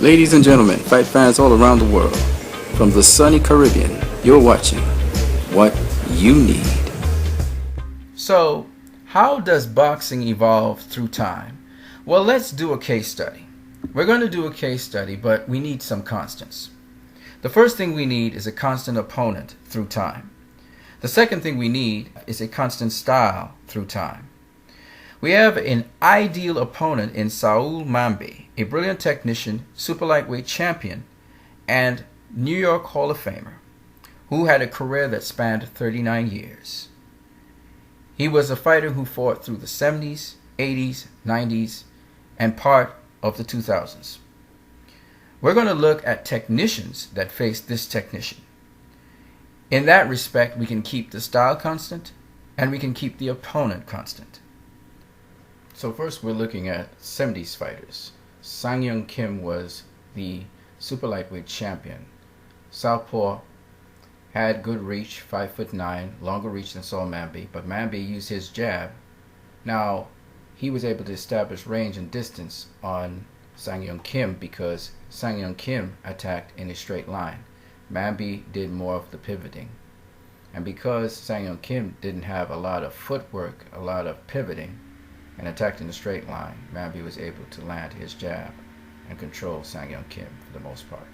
Ladies and gentlemen, fight fans all around the world, from the sunny Caribbean, you're watching What You Need. So, how does boxing evolve through time? Well, let's do a case study. We're going to do a case study, but we need some constants. The first thing we need is a constant opponent through time. The second thing we need is a constant style through time. We have an ideal opponent in Saoul Mamby, a brilliant technician, super lightweight champion, and New York Hall of Famer, who had a career that spanned 39 years. He was a fighter who fought through the 70s, 80s, 90s, and part of the 2000s. We're going to look at technicians that faced this technician. In that respect, we can keep the style constant, and we can keep the opponent constant. So first we're looking at 70s fighters. Sang Kim was the super lightweight champion. Southpaw, had good reach, 5'9", longer reach than Saoul Mamby, but Mamby used his jab. Now, he was able to establish range and distance on Sang Kim because Sang Kim attacked in a straight line. Mamby did more of the pivoting. And because Sang Kim didn't have a lot of footwork, a lot of pivoting, and attacked in a straight line, Mamby was able to land his jab and control Sang Kim for the most part.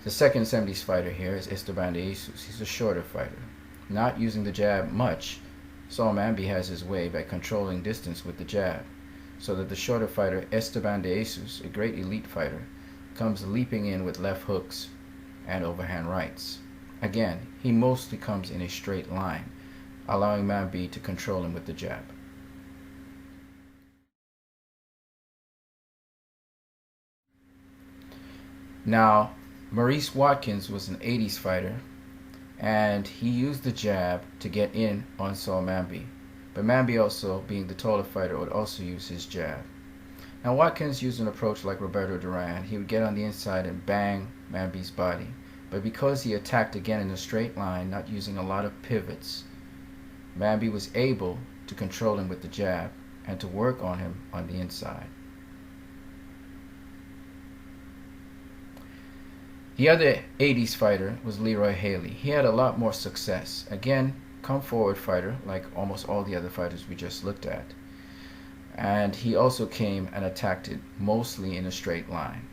The second 70s fighter here is Esteban de Jesus. He's a shorter fighter. Not using the jab much, Saoul Mamby has his way by controlling distance with the jab, so that the shorter fighter Esteban de Jesus, a great elite fighter, comes leaping in with left hooks and overhand rights. Again, he mostly comes in a straight line, allowing Mamby to control him with the jab. Now, Maurice Watkins was an 80s fighter, and he used the jab to get in on Saoul Mamby. But Mamby also, being the taller fighter, would also use his jab. Now, Watkins used an approach like Roberto Duran. He would get on the inside and bang Mamby's body. But because he attacked again in a straight line, not using a lot of pivots, Mamby was able to control him with the jab and to work on him on the inside. The other 80s fighter was Leroy Haley. He had a lot more success. Again, come forward fighter, like almost all the other fighters we just looked at. And he also came and attacked it mostly in a straight line.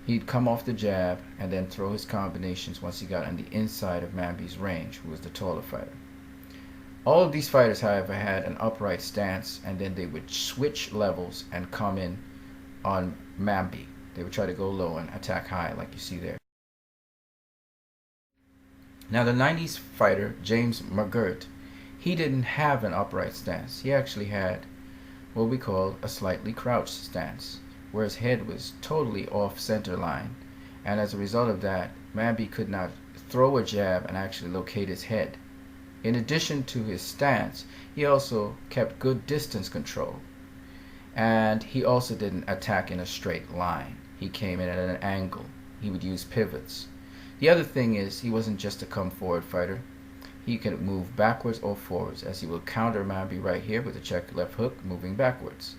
He'd come off the jab and then throw his combinations once he got on the inside of Mamby's range, who was the taller fighter. All of these fighters, however, had an upright stance, and then they would switch levels and come in on Mamby. They would try to go low and attack high, like you see there. Now, the 90s fighter, James McGirt, he didn't have an upright stance. He actually had what we call a slightly crouched stance, where his head was totally off center line. And as a result of that, Mamby could not throw a jab and actually locate his head. In addition to his stance, he also kept good distance control. And he also didn't attack in a straight line. He came in at an angle. He would use pivots. The other thing is, he wasn't just a come forward fighter. He could move backwards or forwards, as he will counter Mamby right here with a check left hook moving backwards.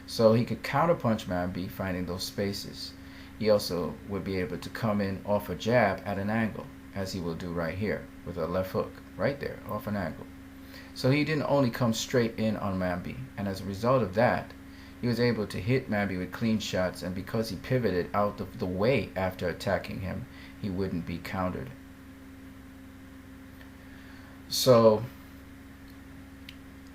So he could counterpunch Mamby, finding those spaces. He also would be able to come in off a jab at an angle, as he will do right here with a left hook right there off an angle. So he didn't only come straight in on Mamby, and as a result of that, he was able to hit Mamby with clean shots, and because he pivoted out of the way after attacking him, he wouldn't be countered. So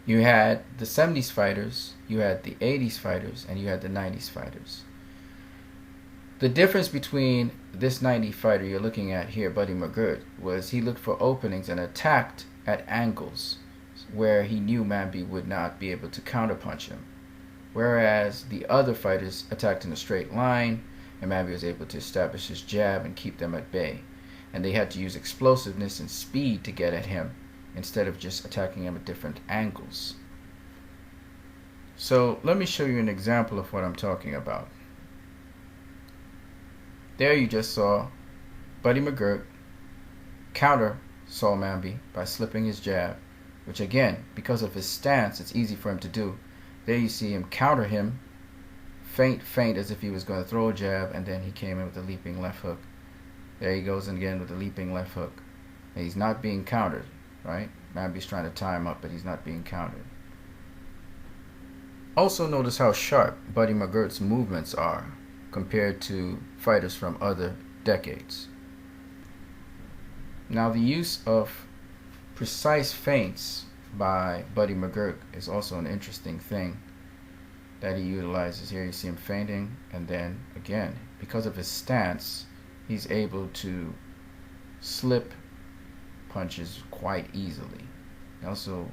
you had the 70s fighters, you had the 80s fighters, and you had the 90s fighters. The difference between this 90 fighter you're looking at here, Buddy McGirt, was he looked for openings and attacked at angles where he knew Mamby would not be able to counterpunch him. Whereas the other fighters attacked in a straight line, and Mamby was able to establish his jab and keep them at bay. And they had to use explosiveness and speed to get at him, instead of just attacking him at different angles. So let me show you an example of what I'm talking about. There you just saw Buddy McGirt counter Saoul Mamby by slipping his jab, which again, because of his stance, it's easy for him to do. There you see him counter him, feint as if he was going to throw a jab, and then he came in with a leaping left hook. There he goes again with the leaping left hook. And he's not being countered, right? Mamby's trying to tie him up, but he's not being countered. Also notice how sharp Buddy McGirt's movements are compared to fighters from other decades. Now the use of precise feints by Buddy McGirt is also an interesting thing that he utilizes. Here you see him feinting, and then again, because of his stance, he's able to slip punches quite easily. He also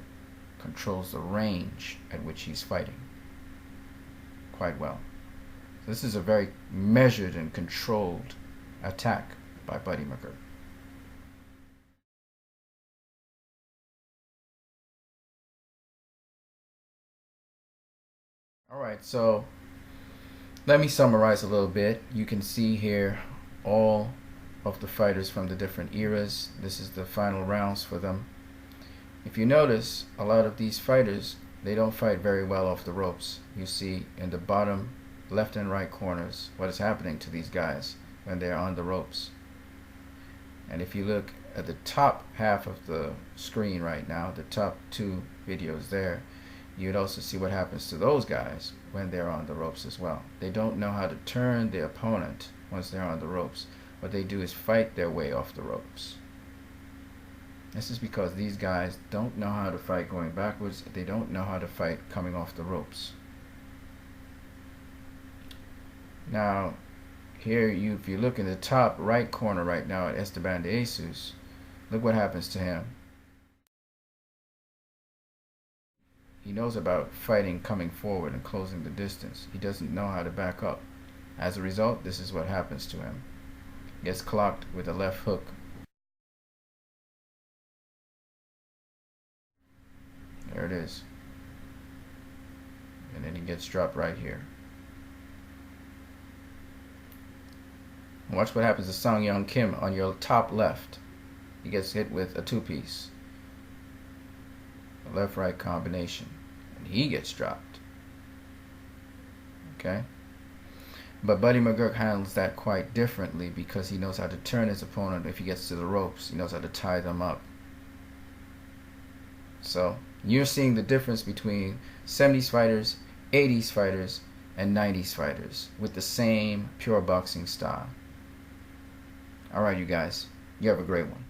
controls the range at which he's fighting quite well. So this is a very measured and controlled attack by Buddy McGirt. Alright, so let me summarize a little bit. You can see here all of the fighters from the different eras. This is the final rounds for them. If you notice, a lot of these fighters, they don't fight very well off the ropes. You see in the bottom left and right corners what is happening to these guys when they're on the ropes. And if you look at the top half of the screen right now, the top two videos there, you'd also see what happens to those guys when they're on the ropes as well. They don't know how to turn the opponent once they're on the ropes. What they do is fight their way off the ropes. This is because these guys don't know how to fight going backwards. They don't know how to fight coming off the ropes. Now, here if you look in the top right corner right now at Esteban de Jesus, look what happens to him. He knows about fighting coming forward and closing the distance. He doesn't know how to back up. As a result, this is what happens to him. He gets clocked with a left hook. There it is. And then he gets dropped right here. Watch what happens to Sung Young Kim on your top left. He gets hit with a two-piece. A left-right combination. And he gets dropped. Okay? But Buddy McGirt handles that quite differently because he knows how to turn his opponent if he gets to the ropes. He knows how to tie them up. So, you're seeing the difference between 70s fighters, 80s fighters, and 90s fighters with the same pure boxing style. Alright, you guys. You have a great one.